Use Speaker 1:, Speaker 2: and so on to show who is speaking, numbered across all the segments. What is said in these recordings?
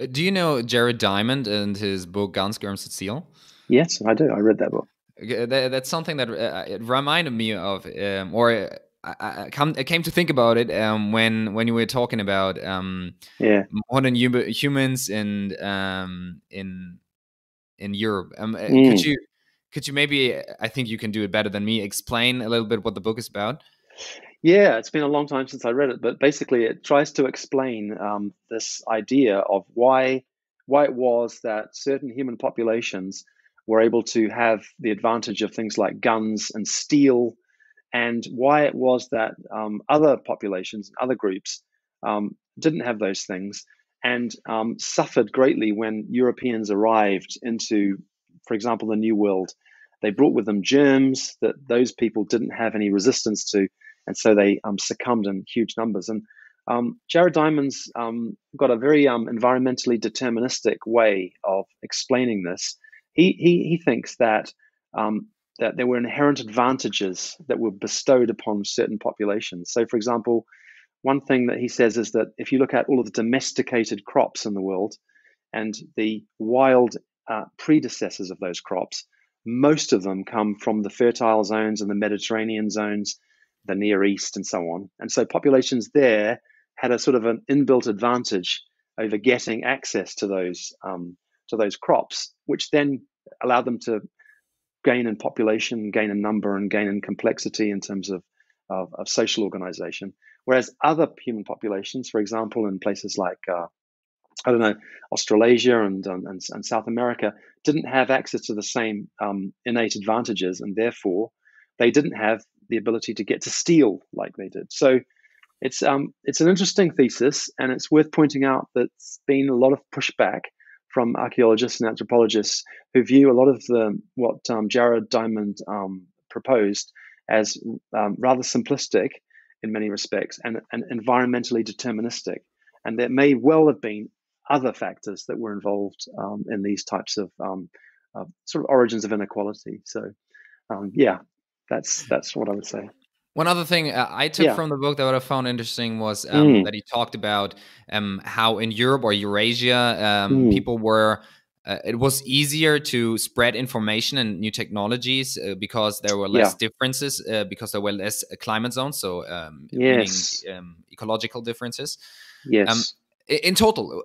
Speaker 1: Do you know Jared Diamond and his book Guns, Germs, and Steel?
Speaker 2: Yes, I do. I read that book.
Speaker 1: That's something that it reminded me of, or I came to think about it when you were talking about
Speaker 2: Yeah.
Speaker 1: modern humans in Europe.
Speaker 2: Mm.
Speaker 1: Could you maybe, I think you can do it better than me, explain a little bit what the book is about?
Speaker 2: Yeah, it's been a long time since I read it, but basically it tries to explain this idea of why it was that certain human populations were able to have the advantage of things like guns and steel, and why it was that other populations, other groups, didn't have those things and suffered greatly when Europeans arrived into, for example, the New World. They brought with them germs that those people didn't have any resistance to, and so they succumbed in huge numbers. And Jared Diamond's got a very environmentally deterministic way of explaining this. He thinks um, that there were inherent advantages that were bestowed upon certain populations. So, for example, one thing that he says is that if you look at all of the domesticated crops in the world and the wild predecessors of those crops, most of them come from the fertile zones and the Mediterranean zones, the Near East, and so on. And so populations there had a sort of an inbuilt advantage over getting access to those crops, which then allowed them to gain in population, gain in number, and gain in complexity in terms of social organization. Whereas other human populations, for example, in places like I don't know, Australasia and South America, didn't have access to the same innate advantages, and therefore they didn't have the ability to get to steal like they did. So it's an interesting thesis, and it's worth pointing out that there's been a lot of pushback from archaeologists and anthropologists who view a lot of what Jared Diamond proposed as rather simplistic in many respects and environmentally deterministic. And there may well have been other factors that were involved in these types of sort of origins of inequality. So yeah, that's what I would say.
Speaker 1: One other thing I took
Speaker 2: Yeah.
Speaker 1: from the book that I found interesting was
Speaker 2: Mm,
Speaker 1: that he talked about how in Europe or Eurasia,
Speaker 2: mm,
Speaker 1: people were. It was easier to spread information and new technologies because there were less
Speaker 2: yeah.
Speaker 1: differences, because there were less climate zones, so meaning
Speaker 2: Yes.
Speaker 1: ecological differences. Um,
Speaker 2: Yes.
Speaker 1: in total,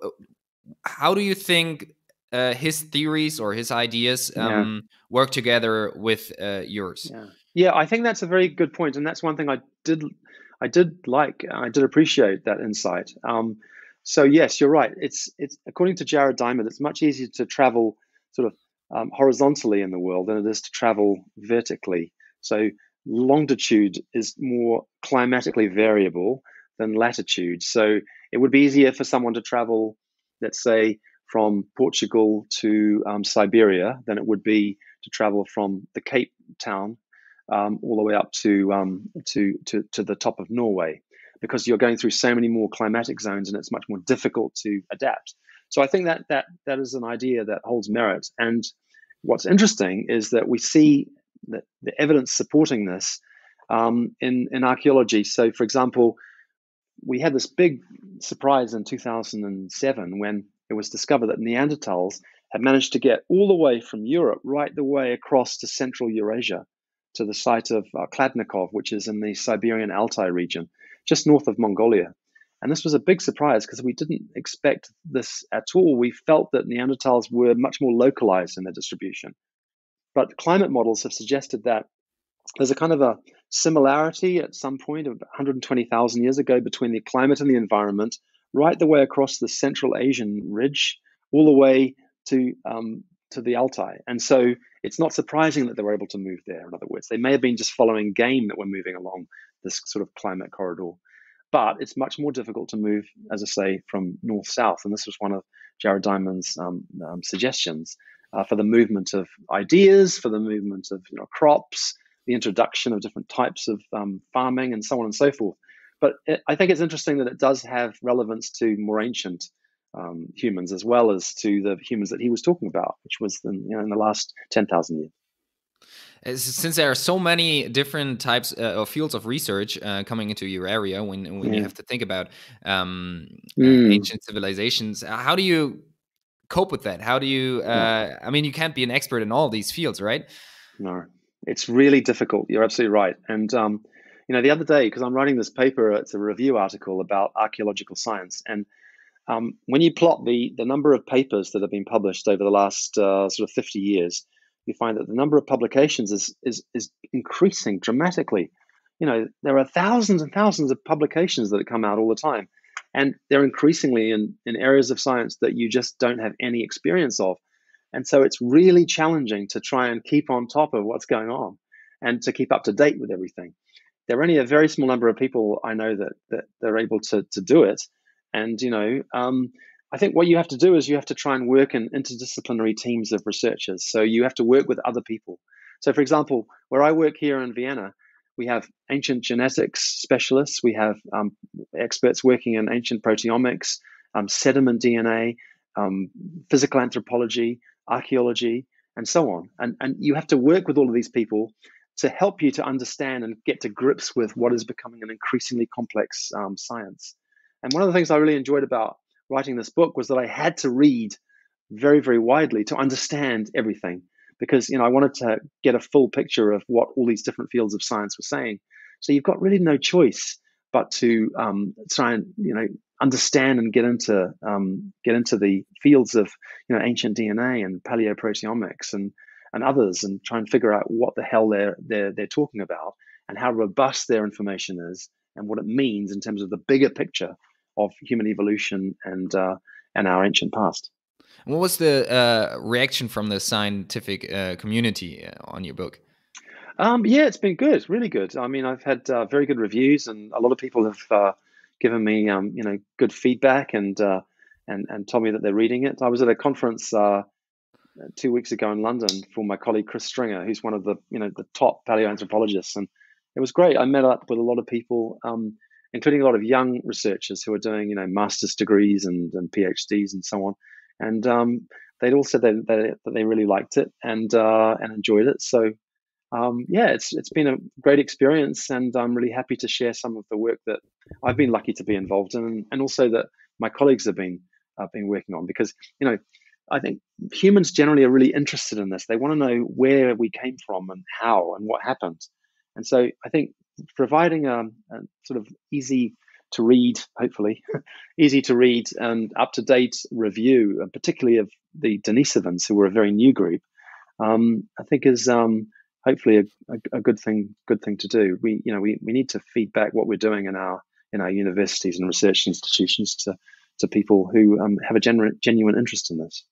Speaker 1: how do you think his theories or his ideas
Speaker 2: Yeah.
Speaker 1: work together with yours?
Speaker 2: Yeah. Yeah. I think that's a very good point, and that's one thing I did like, I did appreciate that insight. So yes, you're right. It's according to Jared Diamond, it's much easier to travel sort of horizontally in the world than it is to travel vertically. So longitude is more climatically variable than latitude. So it would be easier for someone to travel, let's say, from Portugal to Siberia than it would be to travel from the Cape Town all the way up to the top of Norway, because you're going through so many more climatic zones and it's much more difficult to adapt. So I think that is an idea that holds merit. And what's interesting is that we see that the evidence supporting this in archaeology. So, for example, we had this big surprise in 2007 when it was discovered that Neanderthals had managed to get all the way from Europe right the way across to Central Eurasia to the site of Kladnikov, which is in the Siberian Altai region, just north of Mongolia. And this was a big surprise because we didn't expect this at all. We felt that Neanderthals were much more localized in their distribution. But climate models have suggested that there's a kind of a similarity at some point of 120,000 years ago between the climate and the environment, right the way across the Central Asian ridge, all the way to the Altai. And so it's not surprising that they were able to move there. In other words, they may have been just following game that were moving along this sort of climate corridor. But it's much more difficult to move, as I say, from north south. And this was one of Jared Diamond's suggestions for the movement of ideas, for the movement of crops, the introduction of different types of farming, and so on and so forth. But I think it's interesting that it does have relevance to more ancient humans as well as to the humans that he was talking about, which was in the last 10,000 years.
Speaker 1: Since there are so many different types of fields of research coming into your area, when you
Speaker 2: Yeah.
Speaker 1: have to think about
Speaker 2: Mm.
Speaker 1: ancient civilizations, how do you cope with that? How do you?
Speaker 2: No,
Speaker 1: I mean, you can't be an expert in all these fields, right?
Speaker 2: no, it's really difficult. You're absolutely right. And the other day, because I'm writing this paper, it's a review article about archaeological science, and when you plot the number of papers that have been published over the last sort of 50 years, you find that the number of publications is increasing dramatically. There are thousands and thousands of publications that come out all the time, and they're increasingly in areas of science that you just don't have any experience of. And so it's really challenging to try and keep on top of what's going on and to keep up to date with everything. There are only a very small number of people I know that they're able to do it. And I think what you have to do is you have to try and work in interdisciplinary teams of researchers. So you have to work with other people. So, for example, where I work here in Vienna, we have ancient genetics specialists. We have experts working in ancient proteomics, sediment DNA, physical anthropology, archaeology, and so on. And you have to work with all of these people to help you to understand and get to grips with what is becoming an increasingly complex science. And one of the things I really enjoyed about writing this book was that I had to read very, very widely to understand everything, because I wanted to get a full picture of what all these different fields of science were saying. So you've got really no choice but to try and understand and get into the fields of ancient DNA and paleoproteomics and others, and try and figure out what the hell they're talking about and how robust their information is and what it means in terms of the bigger picture of human evolution and our ancient past.
Speaker 1: What was the reaction from the scientific community on your book?
Speaker 2: Yeah, it's been good, really good. I mean, I've had very good reviews, and a lot of people have given me, good feedback and told me that they're reading it. I was at a conference 2 weeks ago in London for my colleague Chris Stringer, who's one of the top paleoanthropologists, and it was great. I met up with a lot of people, including a lot of young researchers who are doing master's degrees and PhDs and so on, and they'd all said that they really liked it and enjoyed it. So yeah, it's been a great experience, and I'm really happy to share some of the work that I've been lucky to be involved in, and also that my colleagues have been working on. Because I think humans generally are really interested in this. They want to know where we came from and how and what happened. And so I think providing a sort of easy to read, hopefully, easy to read and up to date review, particularly of the Denisovans, who were a very new group, I think is hopefully a good thing to do. We need to feed back what we're doing in our universities and research institutions to people who have a genuine interest in this.